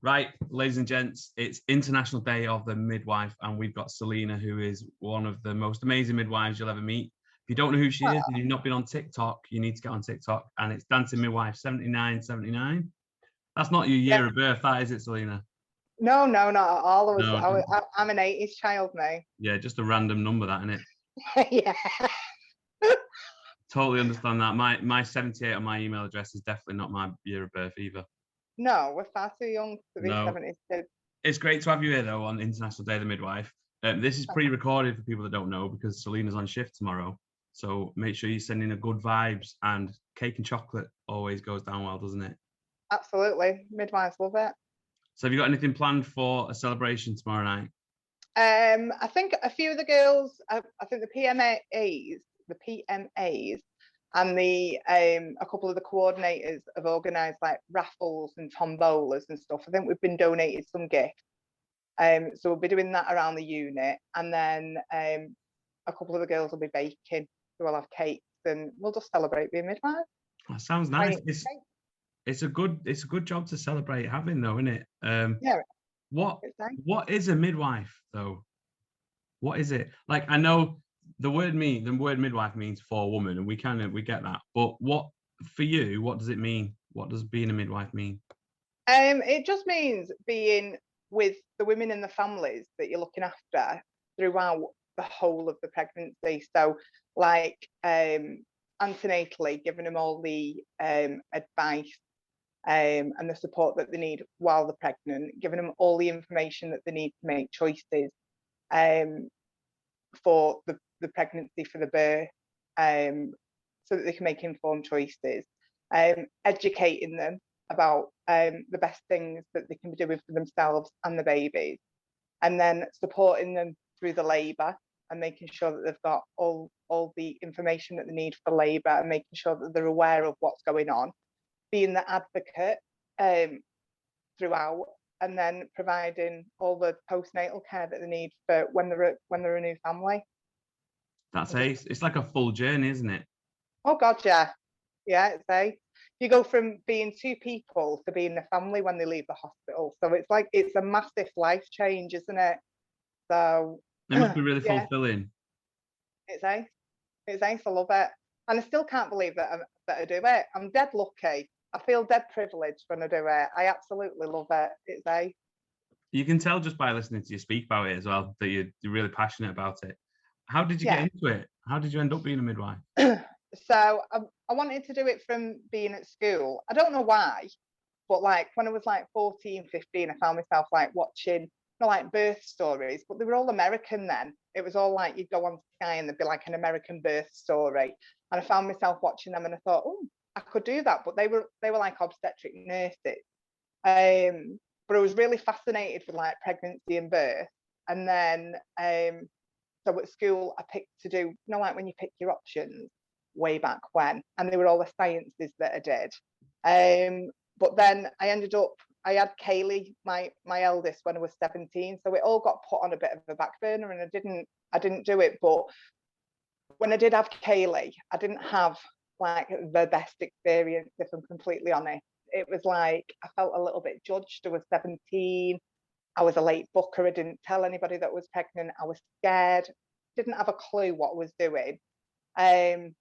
Right, ladies and gents, it's International Day of the Midwife, and we've got Celena, who is one of the most amazing midwives you'll ever meet. If you don't know who she is and you've not been on TikTok, you need to get on TikTok, and it's Dancing Midwife 7979. That's not your year of birth, that is it, Celena? No, not at all. No, I'm an 80s child now. Yeah, just a random number, that, isn't it? Yeah. Totally understand that. My 78 on my email address is definitely not my year of birth either. No, we're far too young to be 70s kids. It's great to have you here, though, on International Day of the Midwife. This is pre-recorded for people that don't know, because Selena's on shift tomorrow. So make sure you send in a good vibes, and cake and chocolate always goes down well, doesn't it? Absolutely. Midwives love it. So have you got anything planned for a celebration tomorrow night? I think a few of the girls, I think the PMAs and a couple of the coordinators have organised like raffles and tombolas and stuff. I think we've been donated some gifts. So we'll be doing that around the unit, and then a couple of the girls will be baking, so we'll have cakes, and we'll just celebrate being midwives. That sounds nice. It's a good job to celebrate having, though, isn't it? Yeah. What is a midwife, though? What is it? Like, I know the word midwife means for a woman, and we get that. But what for you? What does it mean? What does being a midwife mean? It just means being with the women and the families that you're looking after throughout the whole of the pregnancy. So, like antenatally, giving them all the advice and the support that they need while they're pregnant, giving them all the information that they need to make choices for the pregnancy, for the birth, so that they can make informed choices, educating them about the best things that they can be doing for themselves and the babies, and then supporting them through the labour and making sure that they've got all the information that they need for labour, and making sure that they're aware of what's going on, being the advocate throughout, and then providing all the postnatal care that they need for when they're a new family. That's ace. It's like a full journey, isn't it? Oh God, yeah. It's ace. You go from being two people to being a family when they leave the hospital. So it's a massive life change, isn't it? So it must be really fulfilling. It's ace. It's ace. I love it, and I still can't believe that I do it. I'm dead lucky. I feel dead privileged when I do it. I absolutely love it. It's ace. You can tell just by listening to you speak about it as well that you're really passionate about it. How did you get into it? How did you end up being a midwife? So I wanted to do it from being at school. I don't know why, but like when I was like 14, 15, I found myself like watching like birth stories, but they were all American then. It was all like you'd go on Sky and there'd be like an American birth story. And I found myself watching them, and I thought, oh, I could do that. But they were like obstetric nurses. But I was really fascinated with like pregnancy and birth. And then so at school I picked to do, like when you pick your options way back when, and they were all the sciences that I did. But then I had Kaylee, my eldest, when I was 17, so it all got put on a bit of a back burner, and I didn't do it. But when I did have Kaylee, I didn't have like the best experience, if I'm completely honest. It was like I felt a little bit judged. I was 17. I was a late booker. I didn't tell anybody that I was pregnant. I was scared. Didn't have a clue what I was doing. And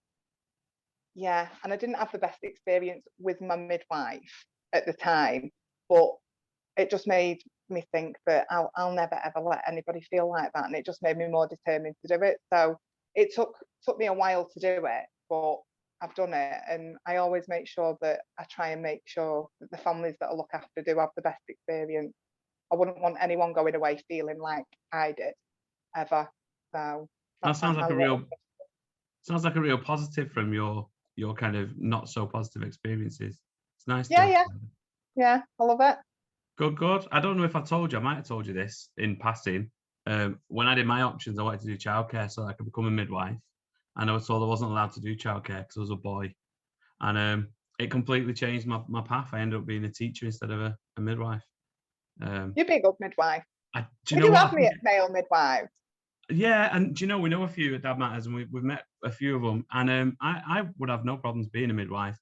I didn't have the best experience with my midwife at the time, but it just made me think that I'll never ever let anybody feel like that, and it just made me more determined to do it. So it took me a while to do it, but I've done it, and I always make sure that I try and make sure that the families that I look after do have the best experience. I wouldn't want anyone going away feeling like I did, ever. So that sounds like a real positive from your kind of not so positive experiences. It's nice. Yeah, I love it. Good. I don't know if I told you. I might have told you this in passing. When I did my options, I wanted to do childcare so I could become a midwife, and I was told I wasn't allowed to do childcare because I was a boy, and it completely changed my path. I ended up being a teacher instead of a midwife. You're big up midwife. Do you have male midwives? Yeah, and do you know, we know a few at Dad Matters, and we've met a few of them, and I would have no problems being a midwife.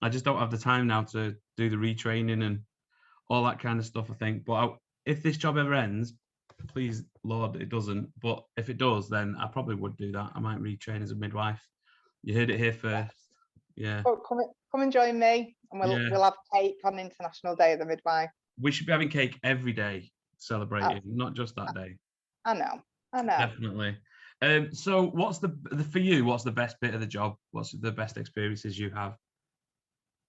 I just don't have the time now to do the retraining and all that kind of stuff, I think. But if this job ever ends, please, Lord, it doesn't. But if it does, then I probably would do that. I might retrain as a midwife. You heard it here first. Yeah. Come and join me, and we'll have cake on International Day of the Midwife. We should be having cake every day, celebrating, not just that day. I know. Definitely. So what's for you, what's the best bit of the job? What's the best experiences you have?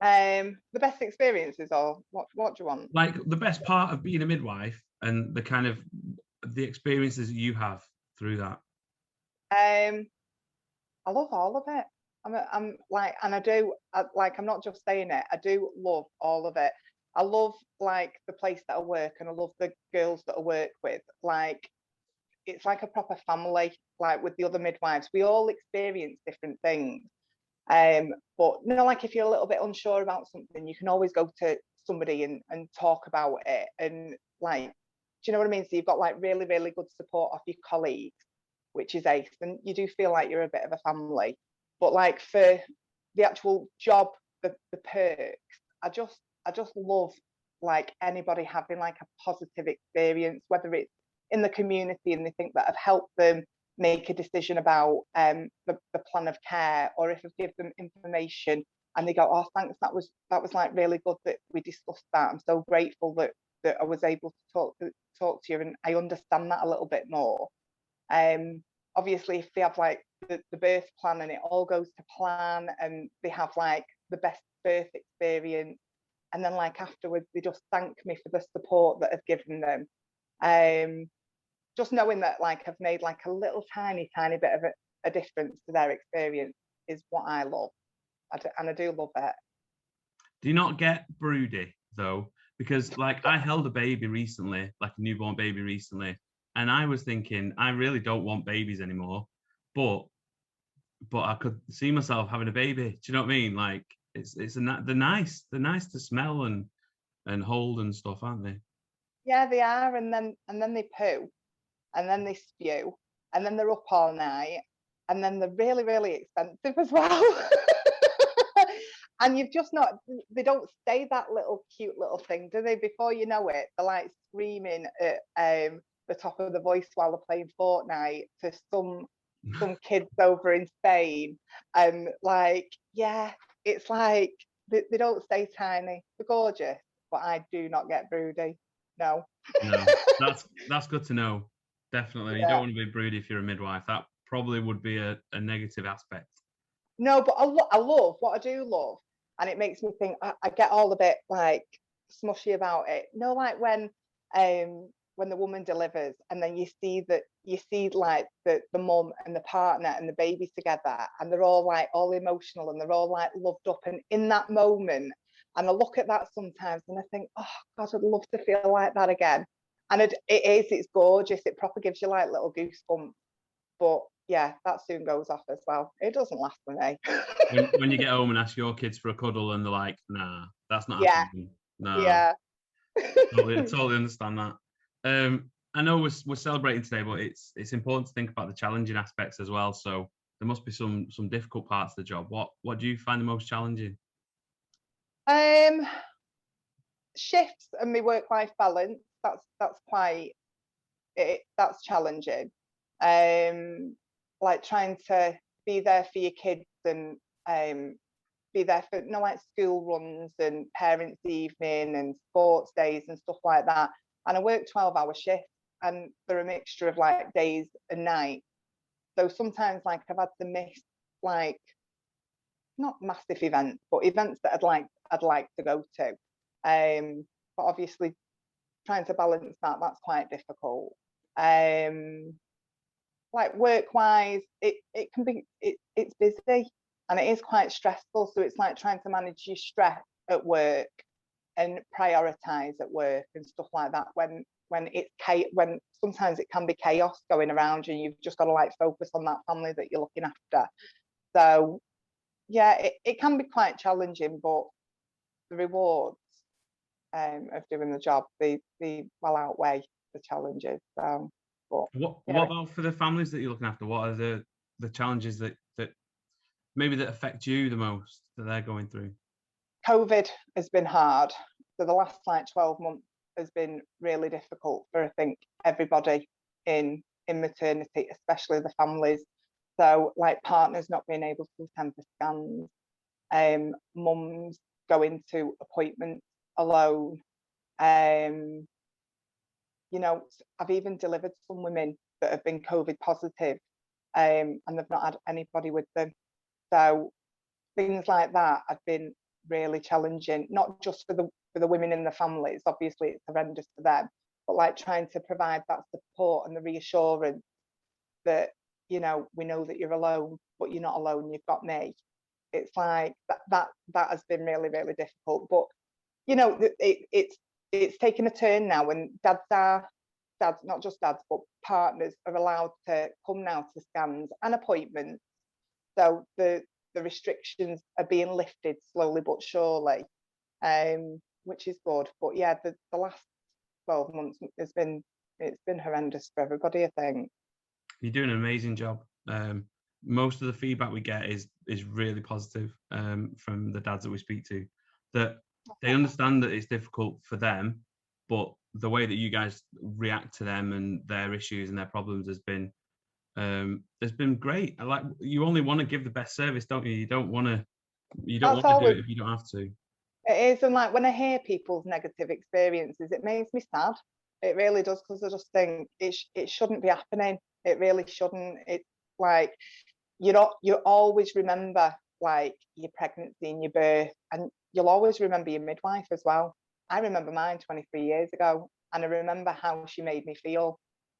The best experiences, or what do you want? Like the best part of being a midwife and the kind of the experiences you have through that. I love all of it. I'm like, and I'm not just saying it. I do love all of it. I love like the place that I work, and I love the girls that I work with. Like, it's like a proper family. Like with the other midwives, we all experience different things. But like if you're a little bit unsure about something, you can always go to somebody and talk about it. And like, do you know what I mean? So you've got like really, really good support off your colleagues, which is ace. And you do feel like you're a bit of a family. But like for the actual job, the perks, I just love like anybody having like a positive experience, whether it's in the community and they think that I've helped them make a decision about the plan of care, or if I've given them information and they go, oh thanks, that was like really good that we discussed that. I'm so grateful that I was able to talk to you, and I understand that a little bit more. Obviously if they have like the birth plan and it all goes to plan and they have like the best birth experience, and then like afterwards they just thank me for the support that I've given them. Just knowing that like I've made like a little tiny bit of a difference to their experience is what I love. And I do love it. Do you not get broody though? Because like I held a baby recently, like a newborn baby recently, and I was thinking I really don't want babies anymore, but I could see myself having a baby. Do you know what I mean? Like they're nice to smell and hold and stuff, aren't they? Yeah, they are. And then they poo, and then they spew, and then they're up all night, and then they're really, really expensive as well. And you've just not, they don't stay that little cute little thing, do they? Before you know it, they're like screaming at the top of the voice while they're playing Fortnite to some kids over in Spain. And like, yeah, it's like they don't stay tiny. They're gorgeous, but I do not get broody. No. That's good to know. Definitely. Yeah. You don't want to be broody if you're a midwife. That probably would be a negative aspect. No, but I love what I do love, and it makes me think. I get all a bit like smushy about it. You know, like when the woman delivers, and then you see like the mum and the partner and the baby together, and they're all like all emotional and they're all like loved up, and in that moment, and I look at that sometimes and I think, oh God, I'd love to feel like that again. And it's gorgeous. It proper gives you like little goosebumps. But yeah, that soon goes off as well. It doesn't last for me. when you get home and ask your kids for a cuddle and they're like, nah, that's not happening. No. Yeah. totally understand that. I know we're celebrating today, but it's important to think about the challenging aspects as well. So there must be some difficult parts of the job. What do you find the most challenging? Shifts and my work-life balance. That's quite that's challenging. Like trying to be there for your kids and be there for like school runs and parents' evening and sports days and stuff like that. And I work 12-hour shifts, and they're a mixture of like days and nights. So sometimes like I've had to miss like not massive events, but events that I'd like to go to. But obviously trying to balance that's quite difficult. Like work-wise, it can be it's busy and it is quite stressful. So it's like trying to manage your stress at work and prioritize at work and stuff like that when sometimes it can be chaos going around you, and you've just got to like focus on that family that you're looking after. So yeah, it can be quite challenging, but the rewards of doing the job, they well outweigh the challenges. So what about for the families that you're looking after? What are the challenges that maybe that affect you the most that they're going through? COVID has been hard. So the last like 12 months has been really difficult for, I think, everybody in maternity, especially the families. So like partners not being able to attend the scans, mums going to appointments alone. You know, I've even delivered some women that have been COVID positive, and they've not had anybody with them. So things like that have been really challenging, not just for the women in the families. Obviously, it's horrendous for them, but like trying to provide that support and the reassurance that, you know, we know that you're alone, but you're not alone. You've got me. It's like that has been really, really difficult. But you know, it's taken a turn now, and dads, not just dads, but partners are allowed to come now to scans and appointments. So the restrictions are being lifted slowly but surely, which is good. But yeah, the last 12 months it's been horrendous for everybody, I think. You're doing an amazing job. Most of the feedback we get is really positive from the dads that we speak to, that they understand that it's difficult for them, but the way that you guys react to them and their issues and their problems has been great. I like, you only want to give the best service, don't you? You don't want to do it if you don't have to. It is, and like when I hear people's negative experiences, it makes me sad. It really does, because I just think it shouldn't be happening. It really shouldn't. It's like you always remember like your pregnancy and your birth, and you'll always remember your midwife as well. I remember mine 23 years ago, and I remember how she made me feel.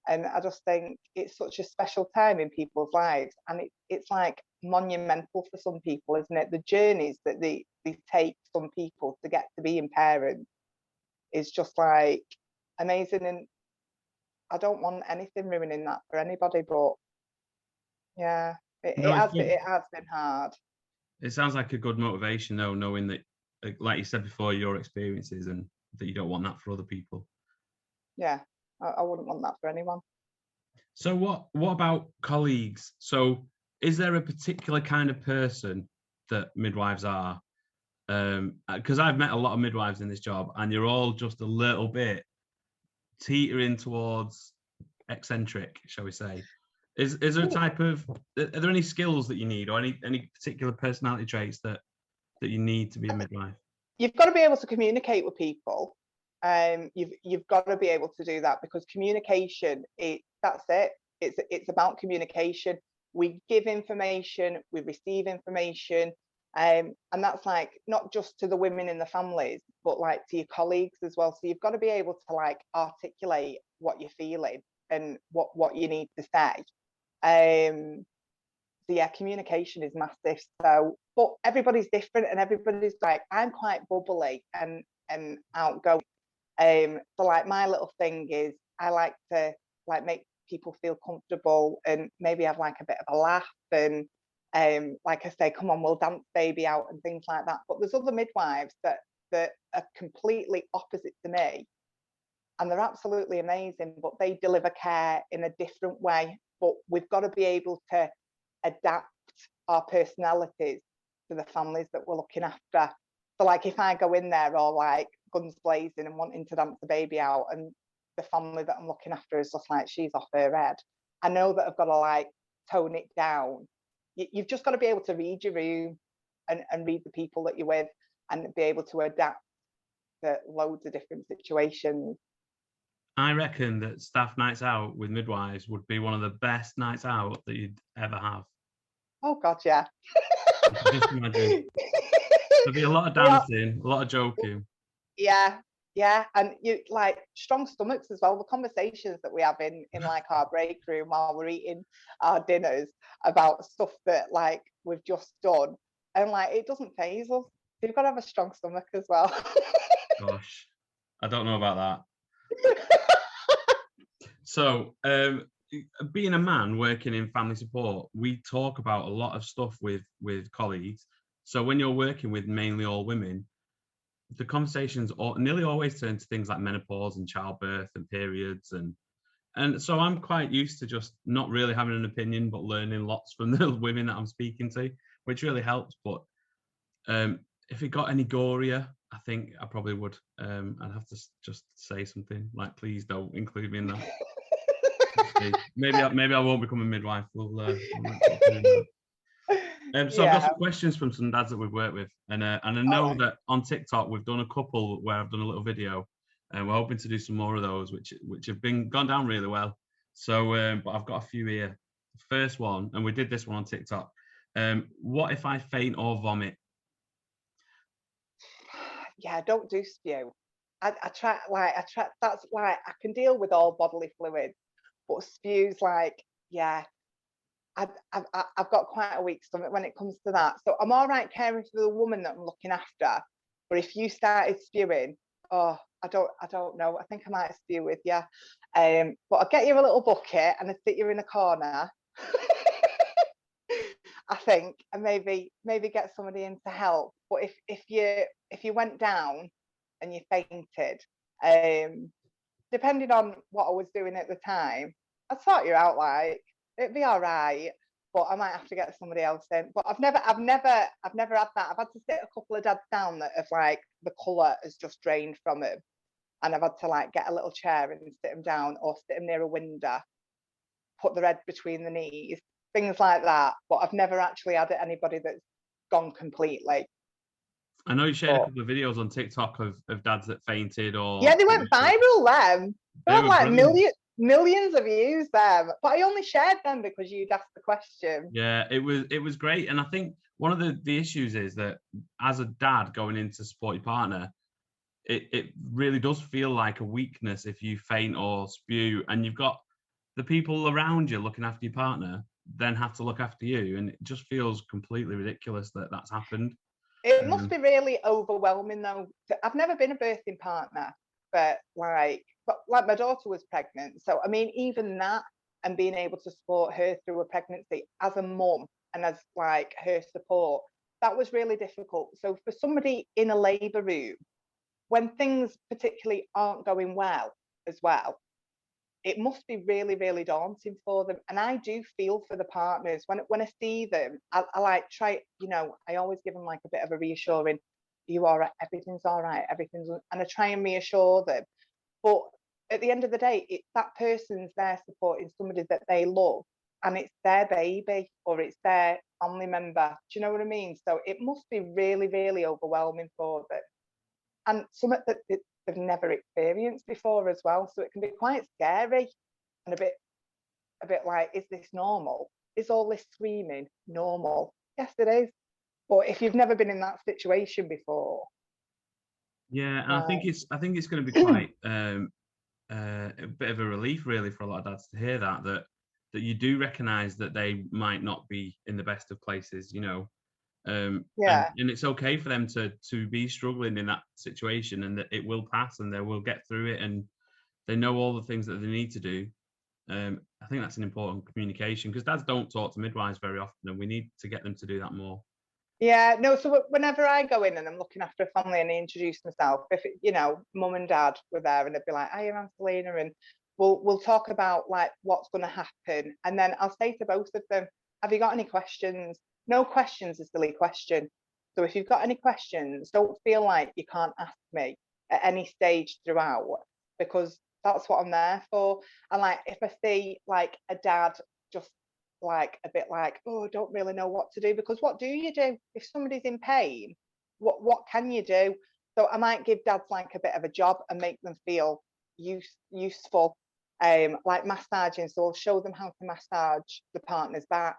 And I just think it's such a special time in people's lives, and it's like monumental for some people, isn't it? The journeys that they take, some people, to get to being parents is just like amazing. And I don't want anything ruining that for anybody, but yeah, it has been hard. It sounds like a good motivation though, knowing that, like you said before, your experiences, and that you don't want that for other people. Yeah, I wouldn't want that for anyone. So what about colleagues? So is there a particular kind of person that midwives are? Because I've met a lot of midwives in this job, and you're all just a little bit teetering towards eccentric, shall we say. Is there a type of, are there any skills that you need, or any particular personality traits that you need to be a midwife? You've got to be able to communicate with people. You've got to be able to do that, because communication, that's it. It's about communication. We give information, we receive information, and that's like not just to the women in the families, but like to your colleagues as well. So you've got to be able to like articulate what you're feeling and what you need to say. So yeah, communication is massive. So, but everybody's different, and everybody's like, I'm quite bubbly and outgoing. So like my little thing is I like to like make people feel comfortable and maybe have like a bit of a laugh, and like I say, come on, we'll dance baby out and things like that. But there's other midwives that are completely opposite to me, and they're absolutely amazing, but they deliver care in a different way. But we've got to be able to adapt our personalities to the families that we're looking after. So like if I go in there all like guns blazing and wanting to dance the baby out, and the family that I'm looking after is just like, she's off her head, I know that I've got to like tone it down. You've just got to be able to read your room and read the people that you're with, and be able to adapt to loads of different situations. I reckon that staff nights out with midwives would be one of the best nights out that you'd ever have. Oh God, yeah. Just imagine. There'd be a lot of dancing, a lot of joking. Yeah, and you like strong stomachs as well. The conversations that we have in like our break room while we're eating our dinners about stuff that like we've just done, and like it doesn't faze us. You've got to have a strong stomach as well. Gosh, I don't know about that. So, being a man working in family support, we talk about a lot of stuff with colleagues. So when you're working with mainly all women, the conversations nearly always turn to things like menopause and childbirth and periods, and so I'm quite used to just not really having an opinion, but learning lots from the women that I'm speaking to, which really helps. But if it got any gorier, I I think I probably would. I'd have to just say something like, please don't include me in that. Maybe I won't become a midwife. We'll so I've got some questions from some dads that we've worked with, and I know that on TikTok we've done a couple where I've done a little video, and we're hoping to do some more of those, which have gone down really well. So, but I've got a few here. First one, and we did this one on TikTok. What if I faint or vomit? Yeah, don't do spew. I try. That's like I can deal with all bodily fluids, but spew's like, yeah. I've got quite a weak stomach when it comes to that. So I'm all right caring for the woman that I'm looking after. But if you started spewing, oh, I don't know. I think I might spew with you. But I'll get you a little bucket and I'll sit you in a corner. I think, and maybe get somebody in to help. But if you went down and you fainted, depending on what I was doing at the time, I'd sort you out. Like, it'd be all right, but I might have to get somebody else in. But I've never had that. I've had to sit a couple of dads down that have like the colour has just drained from them, and I've had to like get a little chair and sit them down, or sit them near a window, put their head between the knees, things like that. But I've never actually had anybody that's gone completely. I know you shared a couple of videos on TikTok of dads that fainted, or yeah, they went viral. Them they had like millions of views them, but I only shared them because you'd asked the question. Yeah, it was great, and I think one of the issues is that as a dad going in to support your partner, it really does feel like a weakness if you faint or spew, and you've got the people around you looking after your partner then have to look after you, and it just feels completely ridiculous that that's happened. It must be really overwhelming though. I've never been a birthing partner, but like my daughter was pregnant, so I mean even that, and being able to support her through a pregnancy as a mum and as like her support, that was really difficult. So for somebody in a labour room, when things particularly aren't going well as well, it must be really, really daunting for them. And I do feel for the partners when I see them. I like try, I always give them like a bit of a reassuring, you all right, everything's all right, and I try and reassure them. But at the end of the day, it's that person's there supporting somebody that they love, and it's their baby or it's their family member. Do you know what I mean? So it must be really, really overwhelming for them, and something that they've never experienced before as well. So it can be quite scary and a bit like, is this normal? Is all this screaming normal? Yes, it is. But if you've never been in that situation before, yeah, and I think it's going to be quite a bit of a relief, really, for a lot of dads to hear that you do recognise that they might not be in the best of places, and it's okay for them to be struggling in that situation, and that it will pass and they will get through it, and they know all the things that they need to do. I think that's an important communication, because dads don't talk to midwives very often, and we need to get them to do that more. Yeah, no, so whenever I go in and I'm looking after a family and I introduce myself, if mum and dad were there and they'd be like, "Hi, I'm Celena," and we'll talk about like what's going to happen, and then I'll say to both of them, "Have you got any questions?" No question's a silly question. So if you've got any questions, don't feel like you can't ask me at any stage throughout, because that's what I'm there for. And like if I see like a dad just like a bit like, oh, don't really know what to do, because what do you do if somebody's in pain? What can you do? So I might give dads like a bit of a job and make them feel useful, like massaging. So I'll show them how to massage the partner's back,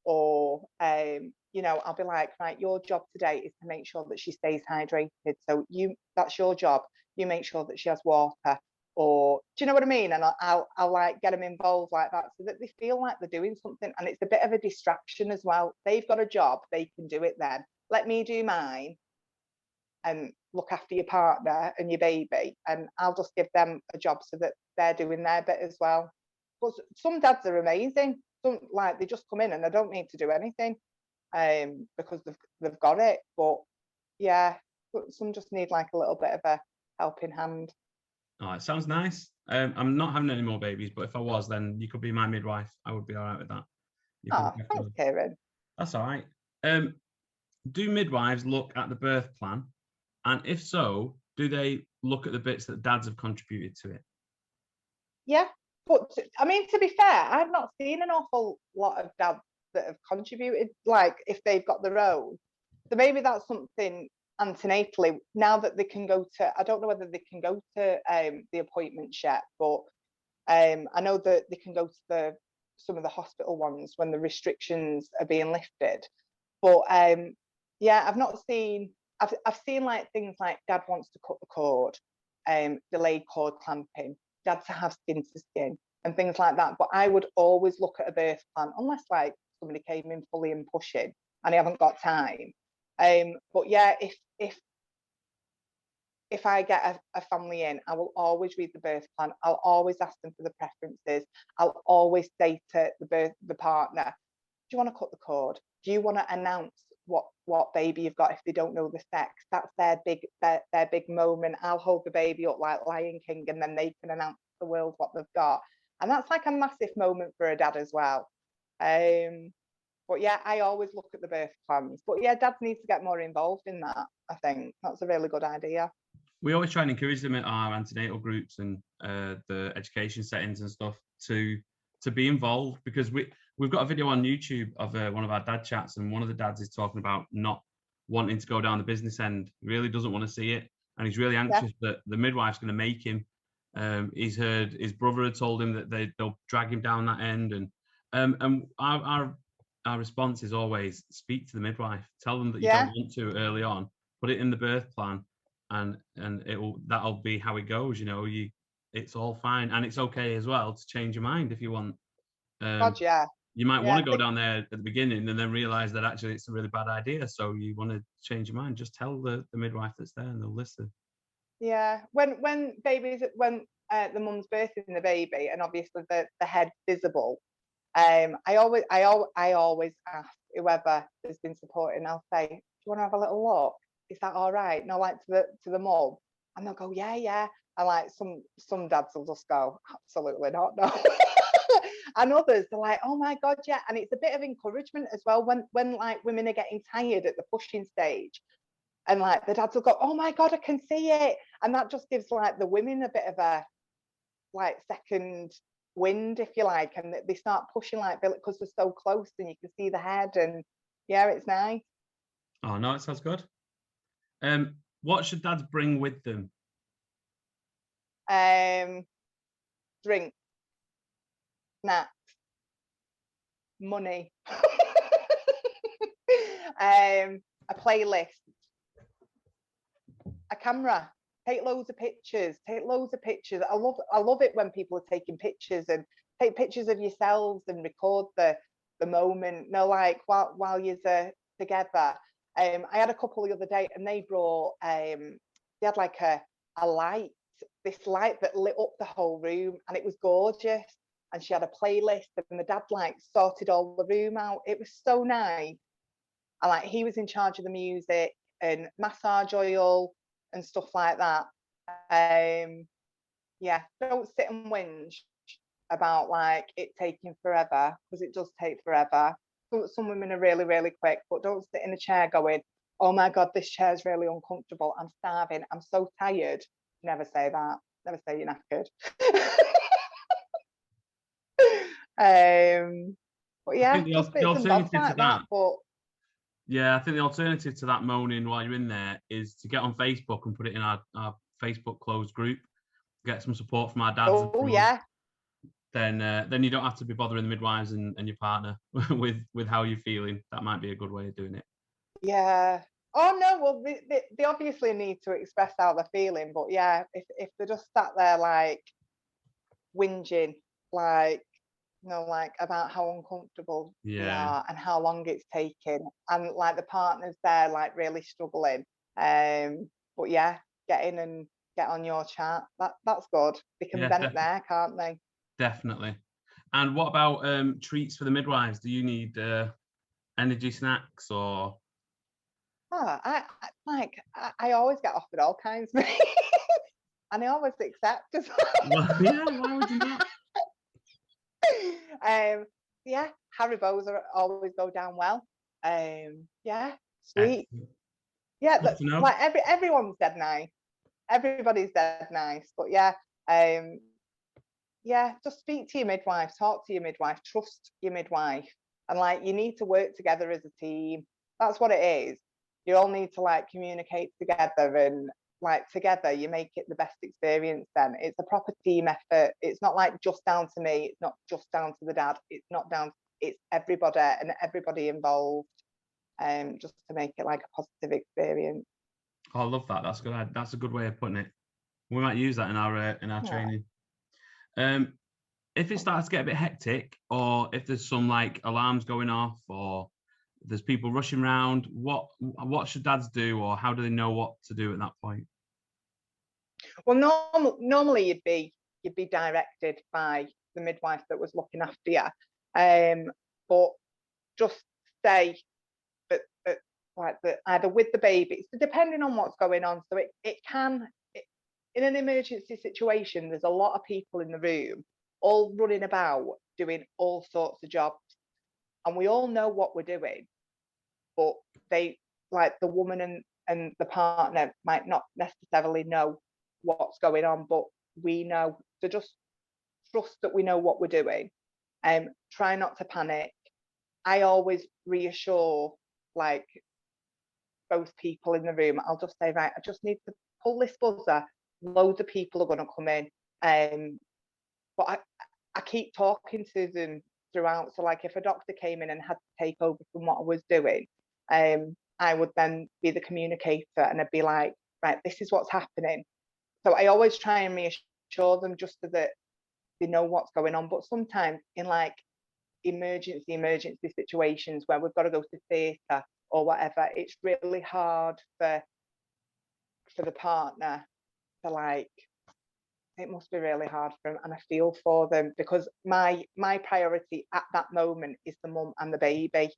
or I'll be like, right, your job today is to make sure that she stays hydrated. So that's your job. You make sure that she has water. Or do you know what I mean? And I'll like get them involved like that, so that they feel like they're doing something, and it's a bit of a distraction as well. They've got a job, they can do it then. Let me do mine and look after your partner and your baby, and I'll just give them a job so that they're doing their bit as well. But some dads are amazing. Some like they just come in and they don't need to do anything, because they've got it. But yeah, some just need like a little bit of a helping hand. Oh, it sounds nice. I'm not having any more babies, but if I was, then you could be my midwife. I would be all right with that. Oh, thanks, Kieran. That's all right. Do midwives look at the birth plan? And if so, do they look at the bits that dads have contributed to it? Yeah, but I mean, to be fair, I've not seen an awful lot of dads that have contributed, like if they've got their own. So maybe that's something antenatally, now that they can go to, I don't know whether they can go to the appointments yet, but I know that they can go to some of the hospital ones when the restrictions are being lifted. But yeah, I've seen like things like dad wants to cut the cord, delayed cord clamping, dad to have skin to skin, and things like that. But I would always look at a birth plan, unless like somebody came in fully and pushing and I haven't got time. But yeah, if I get a family in, I will always read the birth plan. I'll always ask them for the preferences. I'll always say to the partner, do you want to cut the cord? Do you want to announce what baby you've got if they don't know the sex? That's their big moment. I'll hold the baby up like Lion King, and then they can announce to the world what they've got. And that's like a massive moment for a dad as well. But yeah, I always look at the birth plans. But yeah, dads need to get more involved in that. I think that's a really good idea. We always try and encourage them at our antenatal groups and the education settings and stuff to be involved, because we've got a video on YouTube of one of our dad chats, and one of the dads is talking about not wanting to go down the business end. He really doesn't want to see it, and he's really anxious that the midwife's going to make him. He's heard his brother had told him that they'll drag him down that end, and our response is always speak to the midwife, tell them that you don't want to early on, put it in the birth plan, and that'll be how it goes. It's all fine, and it's okay as well to change your mind if you want. God, yeah. You might want to go down there at the beginning and then realize that actually it's a really bad idea, so you want to change your mind. Just tell the midwife that's there and they'll listen. Yeah, when the mum's birthing the baby and obviously the head visible, I always ask whoever has been supporting, I'll say, do you want to have a little look? Is that all right? No, like to the mum, and they'll go, yeah. And like some dads will just go, absolutely not, no. And others are like, oh my God, yeah. And it's a bit of encouragement as well when like women are getting tired at the pushing stage, and like the dads will go, oh my God, I can see it. And that just gives like the women a bit of a like second wind, if you like, and they start pushing like because they're so close and you can see the head, and yeah, it's nice. Oh no, it sounds good. What should dads bring with them? Drink, snacks, money, a playlist, a camera. Take loads of pictures. I love it when people are taking pictures, and take pictures of yourselves and record the moment. No, like while you're together. I had a couple the other day, and they brought they had like a light, this light that lit up the whole room, and it was gorgeous. And she had a playlist, and the dad like sorted all the room out. It was so nice. And like he was in charge of the music and massage oil and stuff like that. Yeah, don't sit and whinge about like it taking forever, because it does take forever. Some women are really, really quick, but don't sit in a chair going, oh my God, this chair's really uncomfortable. I'm starving. I'm so tired. Never say that. Never say you're knackered. But yeah, just bits and bobs like that. But yeah, I think the alternative to that moaning while you're in there is to get on Facebook and put it in our Facebook closed group. Get some support from our dads. Oh yeah. Then you don't have to be bothering the midwives and your partner with how you're feeling. That might be a good way of doing it. Yeah. Oh no, well they obviously need to express how they're feeling, but yeah, if they're just sat there like whinging, like like about how uncomfortable they are and how long it's taking, and like the partner's there like really struggling. But yeah, get in and get on your chat. That's good. They can vent there, can't they? Definitely. And what about treats for the midwives? Do you need energy snacks or? Oh, I always get offered all kinds, and I always accept as well. Well, yeah, why would you not? Yeah, Haribos always go down well. Yeah, sweet. Yeah, Good to know. like everyone's dead nice. Everybody's dead nice. But yeah, just speak to your midwife, talk to your midwife, trust your midwife. And like you need to work together as a team. That's what it is. You all need to like communicate together, and like together you make it the best experience then. It's a proper team effort. It's not like just down to me, it's not just down to the dad, it's not down, it's everybody and everybody involved, just to make it like a positive experience. Oh, I love that. That's good. That's a good way of putting it. We might use that in our training. If it starts to get a bit hectic, or if there's some like alarms going off, or there's people rushing around, what should dads do, or how do they know what to do at that point? Well, normally you'd be directed by the midwife that was looking after you, but just stay like either with the baby, so depending on what's going on. So in an emergency situation, there's a lot of people in the room, all running about doing all sorts of jobs, and we all know what we're doing, but they, like the woman and the partner, might not necessarily know what's going on, but we know. So just trust that we know what we're doing, and try not to panic. I always reassure like both people in the room. I'll just say, right, I just need to pull this buzzer, loads of people are going to come in, but I keep talking to them throughout. So like if a doctor came in and had to take over from what I was doing, I would then be the communicator, and I'd be like, right, this is what's happening. So I always try and reassure them just so that they know what's going on. But sometimes in like emergency situations where we've got to go to theatre or whatever, it's really hard for the partner to like, it must be really hard for them, and I feel for them, because my priority at that moment is the mum and the baby.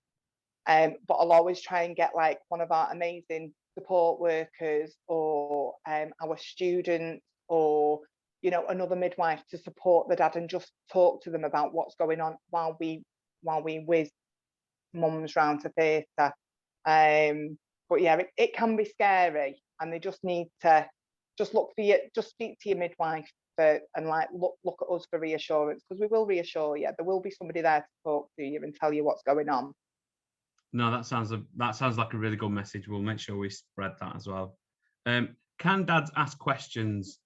But I'll always try and get like one of our amazing support workers, or our students, or another midwife to support the dad and just talk to them about what's going on while we whiz mums round to theatre. But yeah, it can be scary, and they just need to just speak to your midwife and like look at us for reassurance, because we will reassure you. There will be somebody there to talk to you and tell you what's going on. No, that sounds like a really good message. We'll make sure we spread that as well. Can dads ask questions?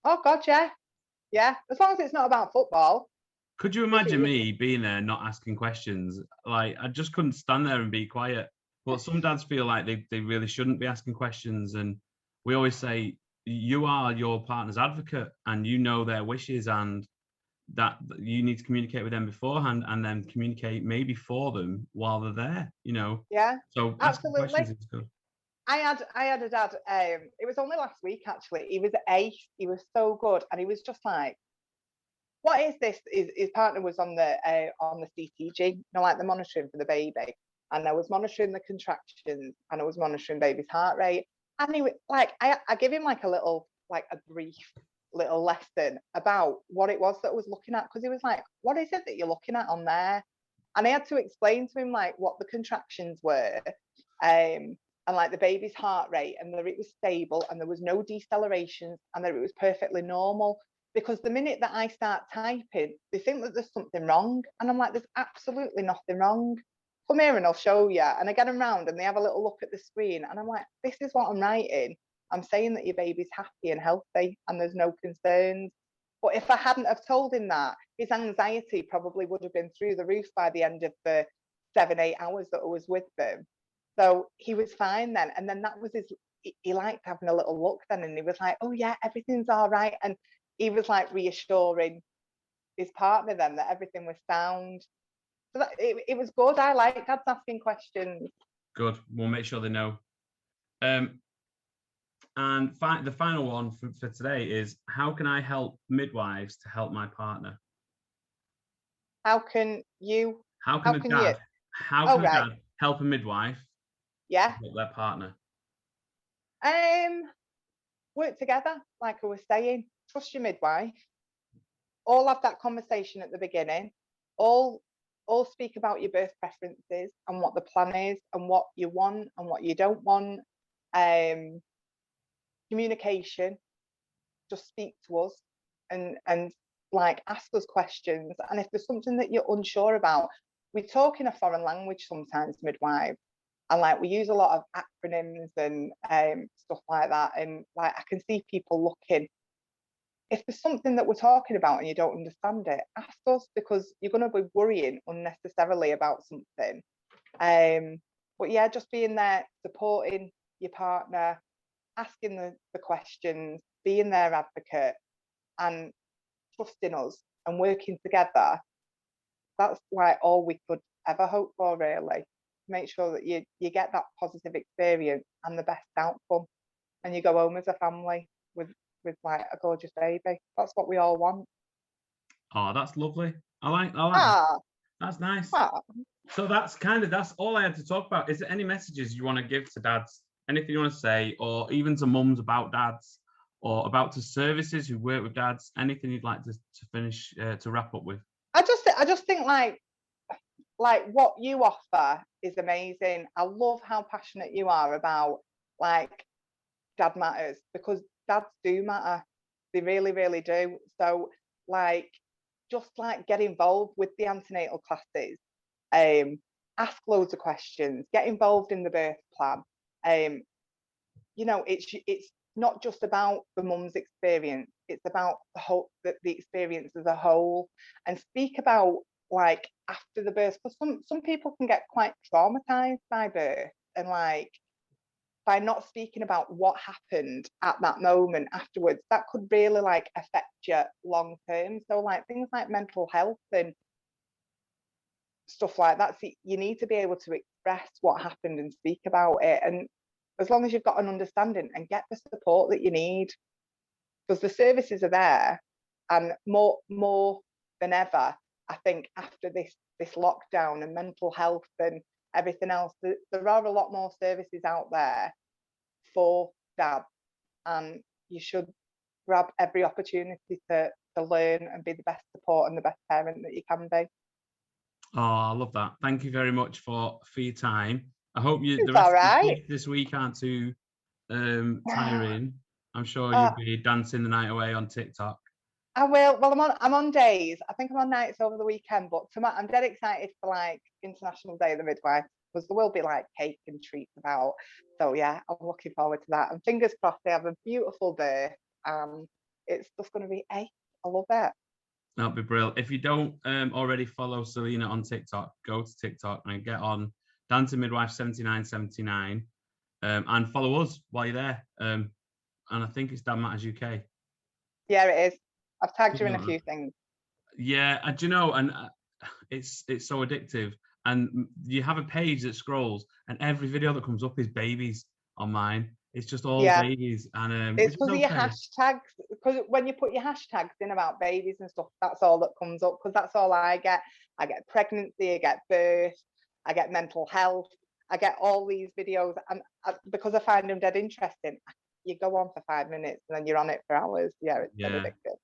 Oh God, yeah. As long as it's not about football. Could you imagine me being there not asking questions? Like I just couldn't stand there and be quiet. But some dads feel like they really shouldn't be asking questions, and we always say you are your partner's advocate, and you know their wishes, and that you need to communicate with them beforehand, and then communicate maybe for them while they're there. Yeah, So asking absolutely. questions is good. I had a dad. It was only last week actually. He was ace. He was so good, and he was just like, "What is this?" His partner was on the CTG, like the monitoring for the baby, and I was monitoring the contractions, and I was monitoring baby's heart rate, and he was like, I give him like a brief little lesson about what it was that I was looking at, because he was like, "What is it that you're looking at on there?" And I had to explain to him like what the contractions were, and like the baby's heart rate, and that it was stable, and there was no decelerations, and that it was perfectly normal. Because the minute that I start typing, they think that there's something wrong, and I'm like, there's absolutely nothing wrong. Come here and I'll show you. And I get them round and they have a little look at the screen, and I'm like, this is what I'm writing. I'm saying that your baby's happy and healthy and there's no concerns. But if I hadn't have told him that, his anxiety probably would have been through the roof by the end of the 7-8 hours that I was with them. So he was fine then. And then that was he liked having a little look then, and he was like, oh yeah, everything's all right. And he was like reassuring his partner then that everything was sound. So it was good. I like dads asking questions. Good. We'll make sure they know. And the final one for today is, how can I help midwives to help my partner? How can you? How can a dad help a midwife? Yeah. Help their partner. Work together, like I was saying. Trust your midwife. All have that conversation at the beginning. All speak about your birth preferences and what the plan is and what you want and what you don't want. Communication, just speak to us and like ask us questions. And if there's something that you're unsure about, we talk in a foreign language sometimes, midwives, and like we use a lot of acronyms and stuff like that. And like I can see people looking. If there's something that we're talking about and you don't understand it, ask us, because you're going to be worrying unnecessarily about something. But yeah, just being there, supporting your partner, asking the questions, being their advocate, and trusting us and working together. That's like all we could ever hope for, really. Make sure that you get that positive experience and the best outcome, and you go home as a family with like a gorgeous baby. That's what we all want. Oh, that's lovely. I like Ah, that's nice. ah. So that's all I had to talk about. Is there any messages you want to give to dads? Anything you want to say, or even to mums about dads, or about to services who work with dads? Anything you'd like to finish to wrap up with? I just think like what you offer is amazing. I love how passionate you are about like dad matters, because dads do matter. They really, really do. So like just like get involved with the antenatal classes, ask loads of questions, get involved in the birth plan. You know, it's not just about the mum's experience, it's about the experience as a whole. And speak about like after the birth, because some people can get quite traumatized by birth, and like by not speaking about what happened at that moment afterwards, that could really like affect you long term. So like things like mental health and stuff like that, so you need to be able to express what happened and speak about it. And as long as you've got an understanding, and get the support that you need, because the services are there. And more than ever, I think after this lockdown and mental health and everything else, there are a lot more services out there for dads, and you should grab every opportunity to learn and be the best support and the best parent that you can be. Oh, I love that. Thank you very much for your time. I hope the It's rest all of right. this week aren't too tiring. I'm sure Uh, you'll be dancing the night away on TikTok. I will. Well, I'm on days. I think I'm on nights over the weekend, but tomorrow I'm dead excited for like International Day of the Midwife, because there will be like cake and treats about. So yeah, I'm looking forward to that. And fingers crossed they have a beautiful birth. It's just going to be I love it. That'll be brilliant. If you don't already follow Celena on TikTok, go to TikTok and get on Dancing Midwife 7979 and follow us while you're there. And I think it's Dan Matters UK. Yeah, it is. I've tagged you in a few things. Yeah, do you know? And it's so addictive. And you have a page that scrolls, and every video that comes up is babies on mine. It's just all babies, and it's which is because of your hashtags. Because when you put your hashtags in about babies and stuff, that's all that comes up. Because that's all I get. I get pregnancy, I get birth, I get mental health, I get all these videos, and because I find them dead interesting, you go on for 5 minutes and then you're on it for hours. Yeah, it's dead addictive.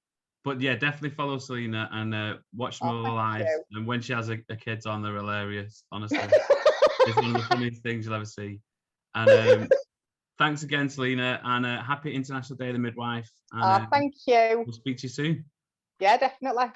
But yeah, definitely follow Celena and watch Small Lives. And when she has a kids on, they're hilarious. Honestly, it's one of the funniest things you'll ever see. And thanks again, Celena, and happy International Day of the Midwife. And thank you. We'll speak to you soon. Yeah, definitely.